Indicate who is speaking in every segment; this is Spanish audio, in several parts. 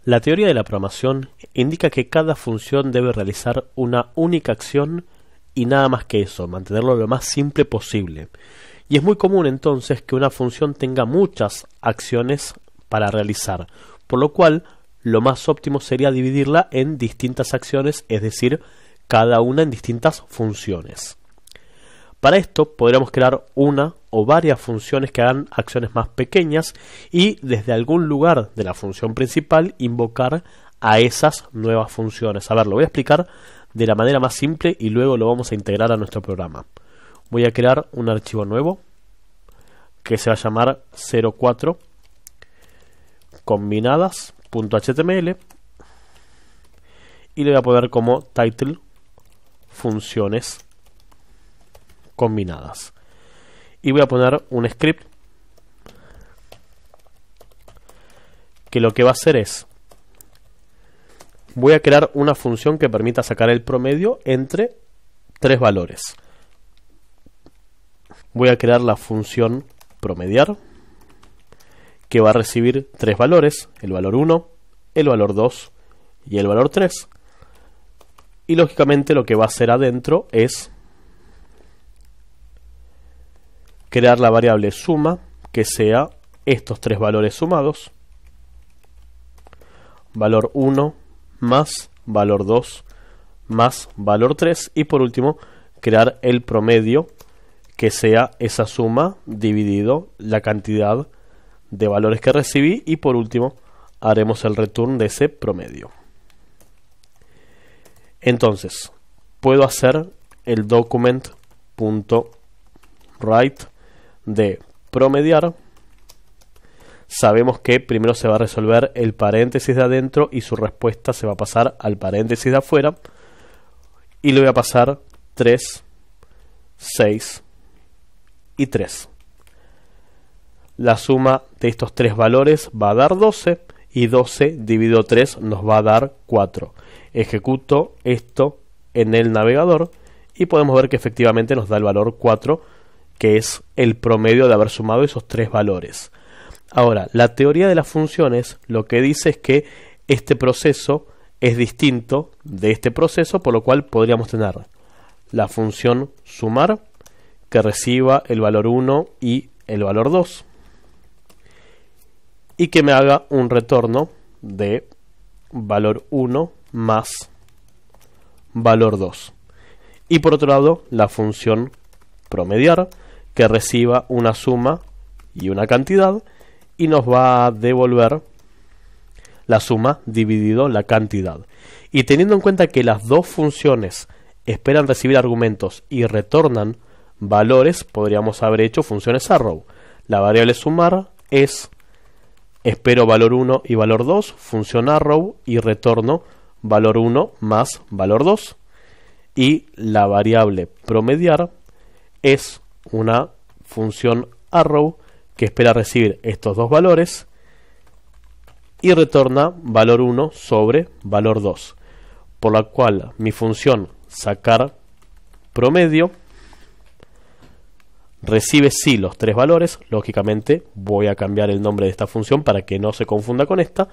Speaker 1: La teoría de la programación indica que cada función debe realizar una única acción y nada más que eso, mantenerlo lo más simple posible. Y es muy común entonces que una función tenga muchas acciones para realizar, por lo cual lo más óptimo sería dividirla en distintas acciones, es decir, cada una en distintas funciones. Para esto podríamos crear una o varias funciones que hagan acciones más pequeñas y desde algún lugar de la función principal invocar a esas nuevas funciones. A ver, lo voy a explicar de la manera más simple y luego lo vamos a integrar a nuestro programa. Voy a crear un archivo nuevo que se va a llamar 04 combinadas.html y le voy a poner como title funciones combinadas. Y voy a poner un script que lo que va a hacer es, voy a crear una función que permita sacar el promedio entre tres valores. Voy a crear la función promediar, que va a recibir tres valores, el valor 1, el valor 2 y el valor 3. Y lógicamente lo que va a hacer adentro es crear la variable suma, que sea estos tres valores sumados, valor 1 más valor 2 más valor 3, y por último crear el promedio, que sea esa suma dividido la cantidad de valores que recibí, y por último haremos el return de ese promedio. Entonces puedo hacer el document.write de promediar. Sabemos que primero se va a resolver el paréntesis de adentro y su respuesta se va a pasar al paréntesis de afuera, y le voy a pasar 3, 6 y 3. La suma de estos tres valores va a dar 12 y 12 dividido 3 nos va a dar 4. Ejecuto esto en el navegador y podemos ver que efectivamente nos da el valor 4, que es el promedio de haber sumado esos tres valores. Ahora, la teoría de las funciones lo que dice es que este proceso es distinto de este proceso, por lo cual podríamos tener la función sumar, que reciba el valor 1 y el valor 2, y que me haga un retorno de valor 1 más valor 2. Y por otro lado, la función promediar, que reciba una suma y una cantidad, y nos va a devolver la suma dividido la cantidad. Y teniendo en cuenta que las dos funciones esperan recibir argumentos y retornan valores, podríamos haber hecho funciones arrow. La variable sumar es espero valor 1 y valor 2, función arrow, y retorno valor 1 más valor 2. Y la variable promediar es una función arrow que espera recibir estos dos valores y retorna valor 1 sobre valor 2, por la cual mi función sacar promedio recibe sí los tres valores. Lógicamente voy a cambiar el nombre de esta función para que no se confunda con esta,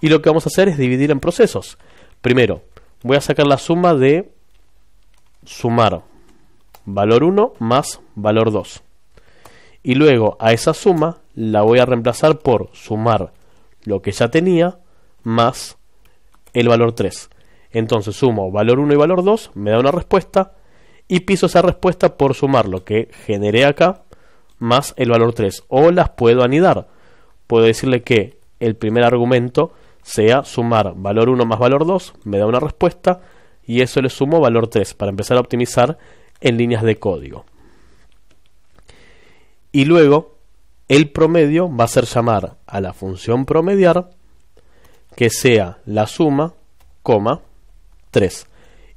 Speaker 1: y lo que vamos a hacer es dividir en procesos. Primero voy a sacar la suma de sumar valor 1 más valor 2, y luego a esa suma la voy a reemplazar por sumar lo que ya tenía más el valor 3. Entonces sumo valor 1 y valor 2, me da una respuesta, y piso esa respuesta por sumar lo que generé acá más el valor 3. O las puedo anidar. Puedo decirle que el primer argumento sea sumar valor 1 más valor 2, me da una respuesta, y eso le sumo valor 3 para empezar a optimizar en líneas de código. Y luego el promedio va a ser llamar a la función promediar, que sea la suma, coma, 3.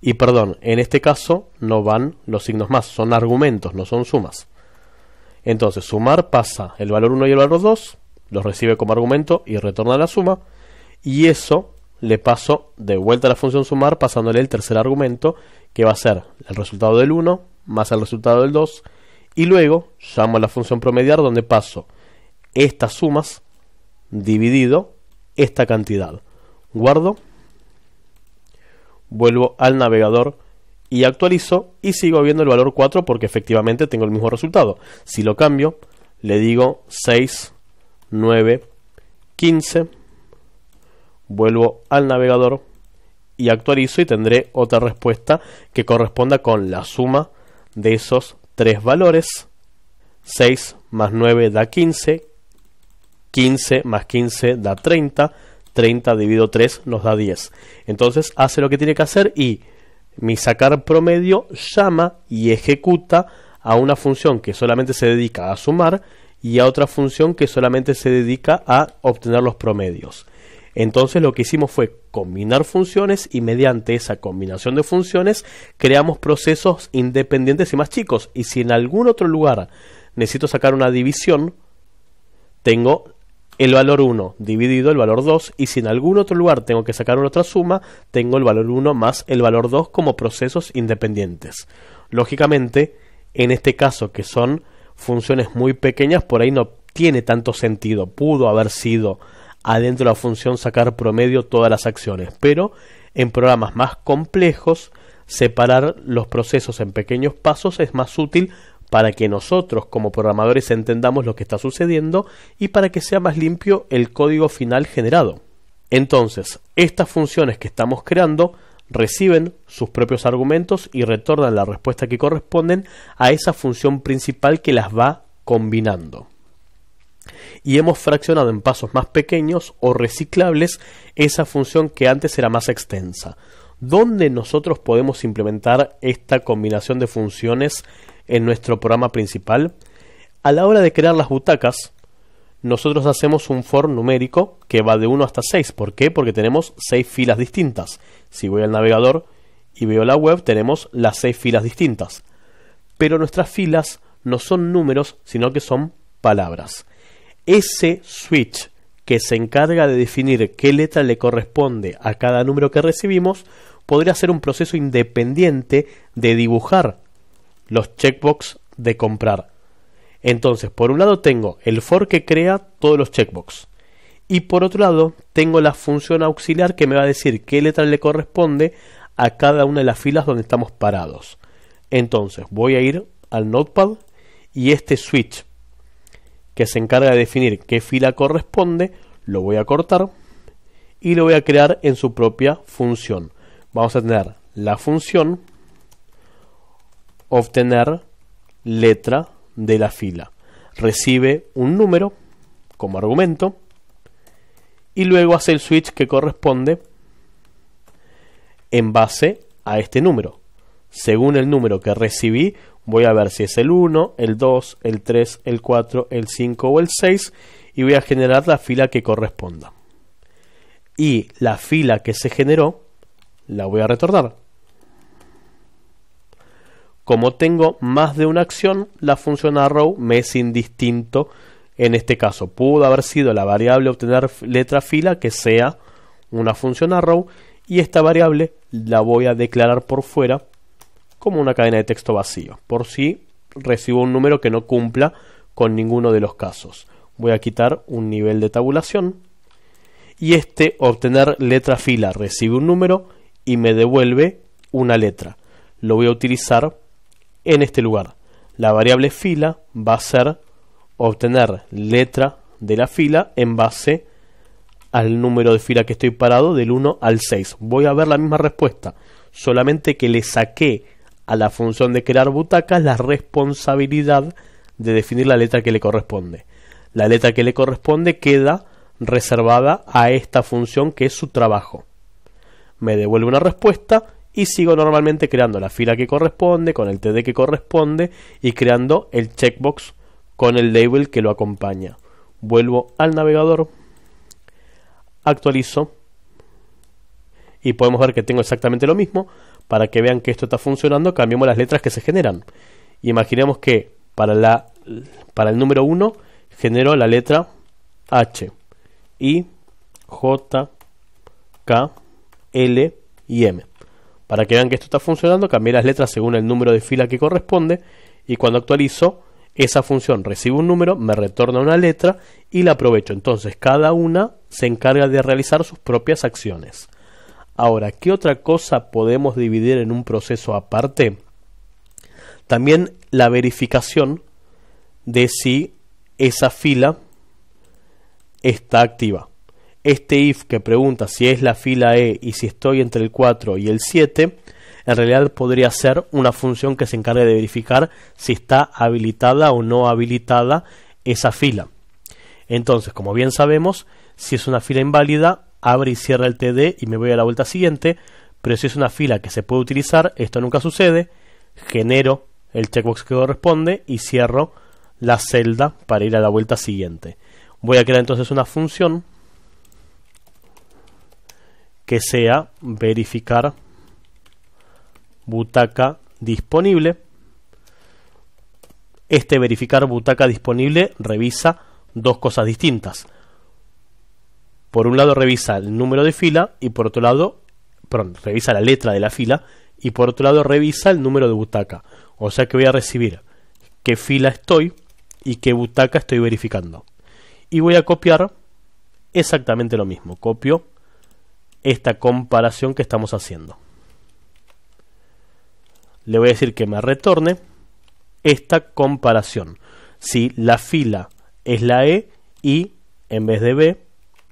Speaker 1: Y perdón, en este caso no van los signos más, son argumentos, no son sumas. Entonces sumar pasa el valor 1 y el valor 2, los recibe como argumento y retorna la suma, y eso le paso de vuelta a la función sumar pasándole el tercer argumento, que va a ser el resultado del 1 más el resultado del 2, y luego llamo a la función promediar, donde paso estas sumas dividido esta cantidad, guardo, vuelvo al navegador y actualizo y sigo viendo el valor 4 porque efectivamente tengo el mismo resultado. Si lo cambio, le digo 6, 9, 15, vuelvo al navegador y actualizo y tendré otra respuesta que corresponda con la suma de esos tres valores. 6 más 9 da 15, 15 más 15 da 30, 30 dividido 3 nos da 10. Entonces hace lo que tiene que hacer y mi sacar promedio llama y ejecuta a una función que solamente se dedica a sumar y a otra función que solamente se dedica a obtener los promedios. Entonces lo que hicimos fue combinar funciones y mediante esa combinación de funciones creamos procesos independientes y más chicos. Y si en algún otro lugar necesito sacar una división, tengo el valor 1 dividido el valor 2, y si en algún otro lugar tengo que sacar una otra suma, tengo el valor 1 más el valor 2 como procesos independientes. Lógicamente, en este caso que son funciones muy pequeñas, por ahí no tiene tanto sentido. Pudo haber sido adentro de la función sacar promedio todas las acciones, pero en programas más complejos separar los procesos en pequeños pasos es más útil para que nosotros como programadores entendamos lo que está sucediendo y para que sea más limpio el código final generado. Entonces, estas funciones que estamos creando reciben sus propios argumentos y retornan la respuesta que corresponden a esa función principal que las va combinando. Y hemos fraccionado en pasos más pequeños o reciclables esa función que antes era más extensa. ¿Dónde nosotros podemos implementar esta combinación de funciones en nuestro programa principal? A la hora de crear las butacas, nosotros hacemos un for numérico que va de 1 hasta 6. ¿Por qué? Porque tenemos 6 filas distintas. Si voy al navegador y veo la web, tenemos las 6 filas distintas. Pero nuestras filas no son números, sino que son palabras. Ese switch que se encarga de definir qué letra le corresponde a cada número que recibimos podría ser un proceso independiente de dibujar los checkbox de comprar. Entonces, por un lado tengo el for que crea todos los checkbox y por otro lado tengo la función auxiliar que me va a decir qué letra le corresponde a cada una de las filas donde estamos parados. Entonces voy a ir al Notepad y este switch que se encarga de definir qué fila corresponde lo voy a cortar y lo voy a crear en su propia función. Vamos a tener la función obtener letra de la fila. Recibe un número como argumento y luego hace el switch que corresponde en base a este número. Según el número que recibí, voy a ver si es el 1, el 2, el 3, el 4, el 5 o el 6 y voy a generar la fila que corresponda. Y la fila que se generó la voy a retornar. Como tengo más de una acción, la función arrow me es indistinto en este caso. Pudo haber sido la variable obtener letra fila que sea una función arrow y esta variable la voy a declarar por fuera como una cadena de texto vacío, por si recibo un número que no cumpla con ninguno de los casos. Voy a quitar un nivel de tabulación y este obtener letra fila recibe un número y me devuelve una letra. Lo voy a utilizar en este lugar. La variable fila va a ser obtener letra de la fila en base al número de fila que estoy parado del 1 al 6. Voy a ver la misma respuesta, solamente que le saqué a la función de crear butacas la responsabilidad de definir la letra que le corresponde. La letra que le corresponde queda reservada a esta función que es su trabajo. Me devuelve una respuesta y sigo normalmente creando la fila que corresponde, con el TD que corresponde y creando el checkbox con el label que lo acompaña. Vuelvo al navegador, actualizo y podemos ver que tengo exactamente lo mismo. Para que vean que esto está funcionando, cambiamos las letras que se generan. Imaginemos que para el número 1 genero la letra H, I, J, K, L y M. Para que vean que esto está funcionando, cambié las letras según el número de fila que corresponde y cuando actualizo, esa función recibe un número, me retorna una letra y la aprovecho. Entonces cada una se encarga de realizar sus propias acciones. Ahora, ¿qué otra cosa podemos dividir en un proceso aparte? También la verificación de si esa fila está activa. Este if que pregunta si es la fila E y si estoy entre el 4 y el 7, en realidad podría ser una función que se encargue de verificar si está habilitada o no habilitada esa fila. Entonces, como bien sabemos, si es una fila inválida, abre y cierra el TD y me voy a la vuelta siguiente, pero si es una fila que se puede utilizar, esto nunca sucede, genero el checkbox que corresponde y cierro la celda para ir a la vuelta siguiente. Voy a crear entonces una función que sea verificar butaca disponible. Este verificar butaca disponible revisa dos cosas distintas. Por un lado revisa el número de fila y por otro lado, revisa la letra de la fila y por otro lado revisa el número de butaca. O sea que voy a recibir qué fila estoy y qué butaca estoy verificando. Y voy a copiar exactamente lo mismo. Copio esta comparación que estamos haciendo. Le voy a decir que me retorne esta comparación. Si la fila es la E y en vez de B,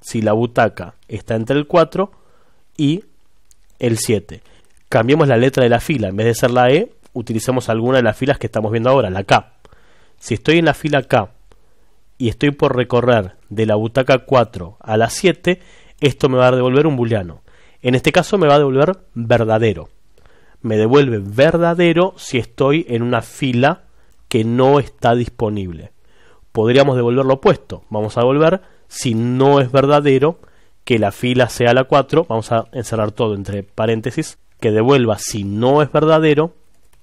Speaker 1: si la butaca está entre el 4 y el 7. Cambiemos la letra de la fila. En vez de ser la E, utilicemos alguna de las filas que estamos viendo ahora, la K. Si estoy en la fila K y estoy por recorrer de la butaca 4 a la 7, esto me va a devolver un booleano. En este caso me va a devolver verdadero. Me devuelve verdadero si estoy en una fila que no está disponible. Podríamos devolver lo opuesto. Vamos a devolver si no es verdadero que la fila sea la 4. Vamos a encerrar todo entre paréntesis. Que devuelva si no es verdadero,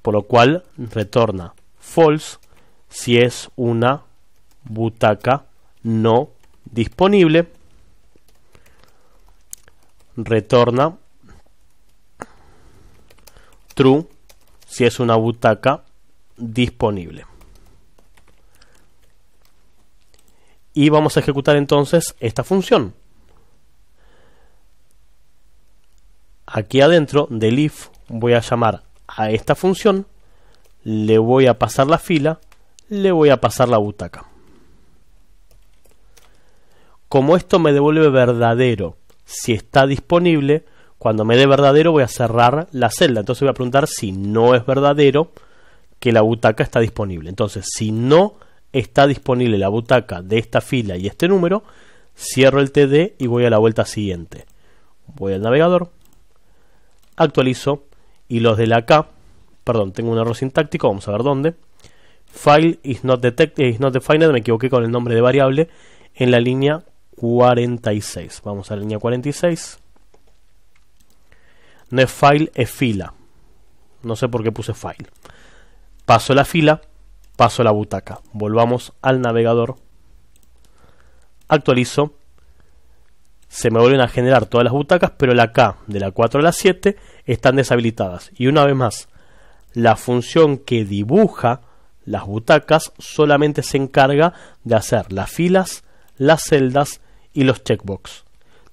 Speaker 1: por lo cual retorna false si es una butaca no disponible. Retorna true si es una butaca disponible. Y vamos a ejecutar entonces esta función. Aquí adentro del if voy a llamar a esta función, le voy a pasar la fila, le voy a pasar la butaca. Como esto me devuelve verdadero si está disponible, cuando me dé verdadero voy a cerrar la celda. Entonces voy a preguntar si no es verdadero que la butaca está disponible. Entonces, si no está disponible la butaca de esta fila y este número, cierro el TD y voy a la vuelta siguiente. Voy al navegador, actualizo y los de la K, tengo un error sintáctico, vamos a ver dónde. File is not defined, me equivoqué con el nombre de variable, en la línea 46. Vamos a la línea 46. No es file, es fila. No sé por qué puse file. Paso la fila, paso la butaca. Volvamos al navegador. Actualizo. Se me vuelven a generar todas las butacas, pero la K de la 4 a la 7 están deshabilitadas. Y una vez más, la función que dibuja las butacas solamente se encarga de hacer las filas, las celdas y los checkbox.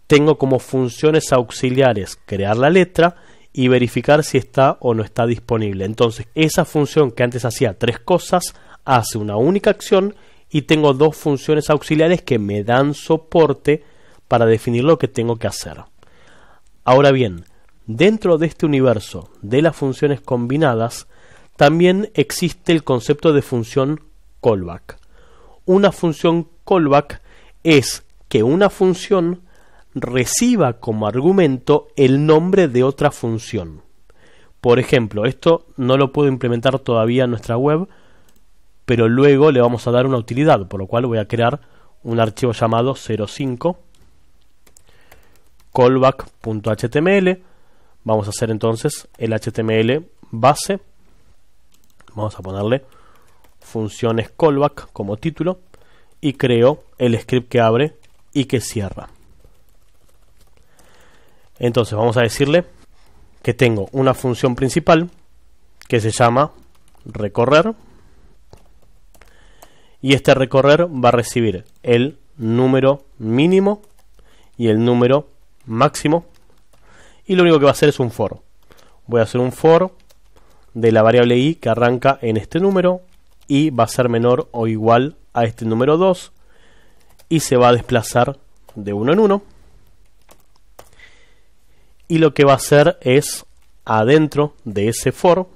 Speaker 1: Tengo como funciones auxiliares crear la letra y verificar si está o no está disponible. Entonces, esa función que antes hacía tres cosas, hace una única acción y tengo dos funciones auxiliares que me dan soporte para definir lo que tengo que hacer. Ahora bien, dentro de este universo de las funciones combinadas, también existe el concepto de función callback. Una función callback es que una función reciba como argumento el nombre de otra función. Por ejemplo, esto no lo puedo implementar todavía en nuestra web, pero luego le vamos a dar una utilidad, por lo cual voy a crear un archivo llamado 05 callback.html. Vamos a hacer entonces el HTML base. Vamos a ponerle funciones callback como título y creo el script que abre y que cierra. Entonces vamos a decirle que tengo una función principal que se llama recorrer y este recorrer va a recibir el número mínimo y el número máximo. Y lo único que va a hacer es un for. Voy a hacer un for de la variable i que arranca en este número y va a ser menor o igual a este número 2 y se va a desplazar de 1 en 1. Y lo que va a hacer es, adentro de ese for,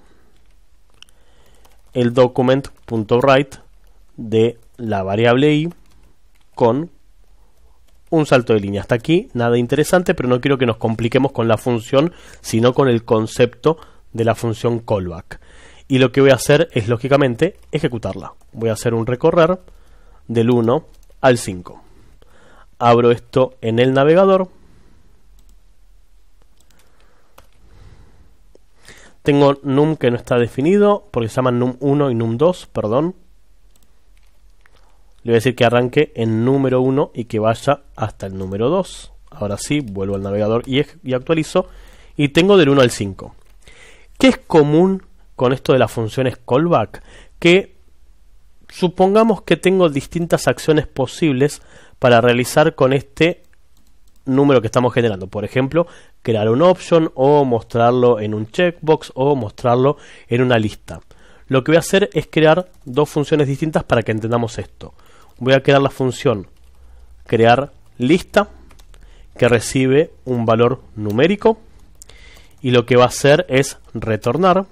Speaker 1: el document.write de la variable i con un salto de línea. Hasta aquí nada interesante, pero no quiero que nos compliquemos con la función, sino con el concepto de la función callback. Y lo que voy a hacer es, lógicamente, ejecutarla. Voy a hacer un recorrer del 1 al 5. Abro esto en el navegador. Tengo num que no está definido, porque se llaman num1 y num2, perdón. Le voy a decir que arranque en número 1 y que vaya hasta el número 2. Ahora sí, vuelvo al navegador y actualizo. Y tengo del 1 al 5. ¿Qué es común con esto de las funciones callback? Que supongamos que tengo distintas acciones posibles para realizar con este número que estamos generando. Por ejemplo, crear un option o mostrarlo en un checkbox o mostrarlo en una lista. Lo que voy a hacer es crear dos funciones distintas para que entendamos esto. Voy a crear la función crear lista, que recibe un valor numérico, y lo que va a hacer es retornar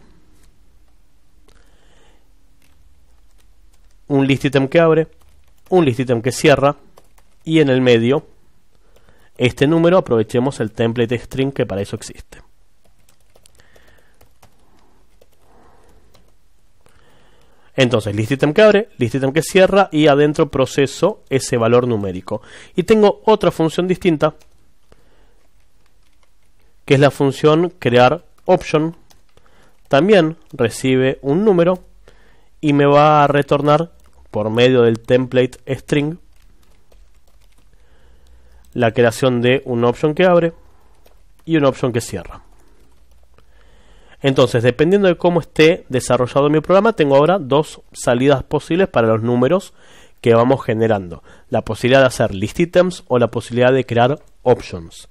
Speaker 1: un listitem que abre, un listitem que cierra, y en el medio este número. Aprovechemos el template string, que para eso existe. Entonces, listitem que abre, listitem que cierra, y adentro proceso ese valor numérico. Y tengo otra función distinta, que es la función crear option. También recibe un número y me va a retornar por medio del template string la creación de un option que abre y un option que cierra. Entonces, dependiendo de cómo esté desarrollado mi programa, tengo ahora dos salidas posibles para los números que vamos generando. La posibilidad de hacer list items o la posibilidad de crear options.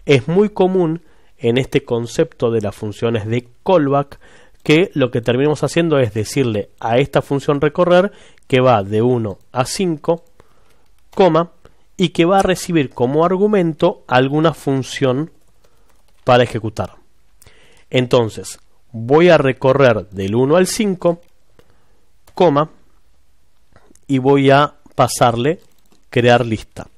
Speaker 1: Es muy común en este concepto de las funciones de callback que lo que terminamos haciendo es decirle a esta función recorrer que va de 1 a 5, y que va a recibir como argumento alguna función para ejecutar. Entonces, voy a recorrer del 1 al 5, y voy a pasarle crear lista.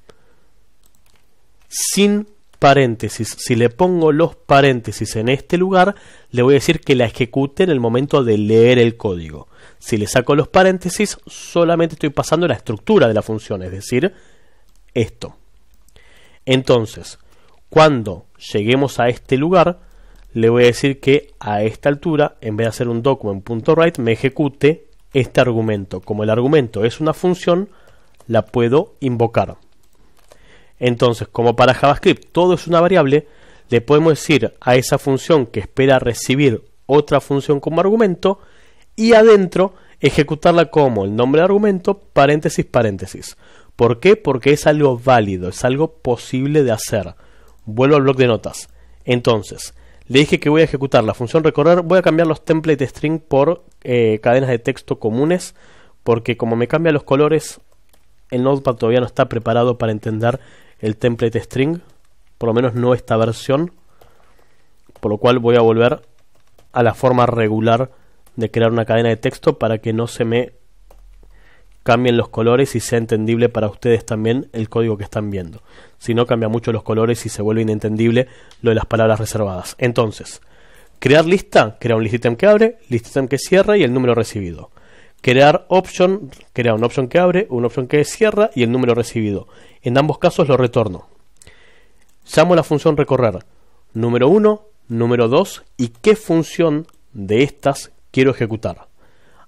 Speaker 1: Sin paréntesis. Si le pongo los paréntesis en este lugar, le voy a decir que la ejecute en el momento de leer el código. Si le saco los paréntesis, solamente estoy pasando la estructura de la función, es decir, esto. Entonces, cuando lleguemos a este lugar, le voy a decir que a esta altura, en vez de hacer un document.write, me ejecute este argumento. Como el argumento es una función, la puedo invocar. Entonces, como para JavaScript todo es una variable, le podemos decir a esa función que espera recibir otra función como argumento, y adentro ejecutarla como el nombre de argumento, paréntesis, paréntesis. ¿Por qué? Porque es algo válido, es algo posible de hacer. Vuelvo al bloc de notas. Entonces, le dije que voy a ejecutar la función recorrer. Voy a cambiar los template string por cadenas de texto comunes, porque como me cambian los colores, el Notepad todavía no está preparado para entender el template string, por lo menos no esta versión, por lo cual voy a volver a la forma regular de crear una cadena de texto para que no se me cambien los colores y sea entendible para ustedes también el código que están viendo. Si no, cambia mucho los colores y se vuelve inentendible lo de las palabras reservadas. Entonces, crear lista, crea un list item que abre, list item que cierra y el número recibido. Crear option, crea un option que abre, un option que cierra y el número recibido. En ambos casos lo retorno. Llamo la función recorrer número 1, número 2 y qué función de estas quiero ejecutar.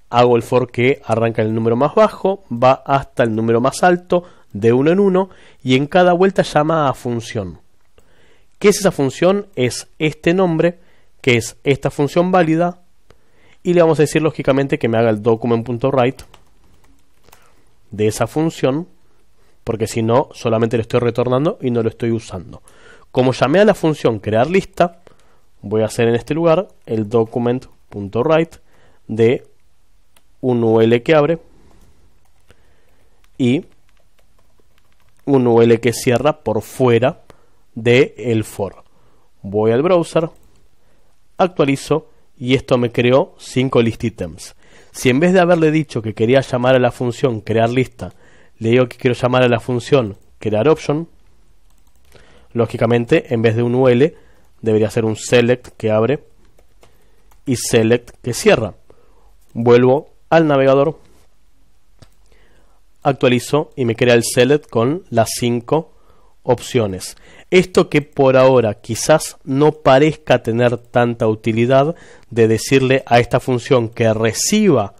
Speaker 1: Hago el for que arranca el número más bajo, va hasta el número más alto, de 1 en 1, y en cada vuelta llama a función. ¿Qué es esa función? Es este nombre, que es esta función válida, y le vamos a decir lógicamente que me haga el document.write de esa función porque si no, solamente lo estoy retornando y no lo estoy usando. Como llamé a la función crear lista, voy a hacer en este lugar el document.write de un UL que abre y un UL que cierra por fuera del for. Voy al browser, actualizo y esto me creó 5 list items. Si en vez de haberle dicho que quería llamar a la función crear lista, le digo que quiero llamar a la función crear option, lógicamente en vez de un UL debería ser un select que abre y select que cierra. Vuelvo al navegador, actualizo y me crea el select con las 5 opciones. Esto que por ahora quizás no parezca tener tanta utilidad de decirle a esta función que reciba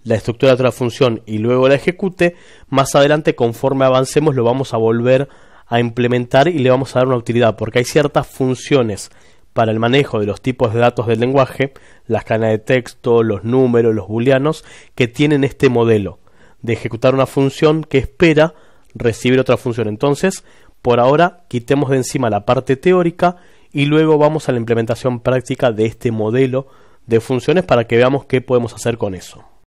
Speaker 1: la estructura de otra función y luego la ejecute, más adelante conforme avancemos lo vamos a volver a implementar y le vamos a dar una utilidad, porque hay ciertas funciones para el manejo de los tipos de datos del lenguaje, las cadenas de texto, los números, los booleanos, que tienen este modelo de ejecutar una función que espera recibir otra función. Entonces, por ahora, quitemos de encima la parte teórica y luego vamos a la implementación práctica de este modelo de funciones para que veamos qué podemos hacer con eso.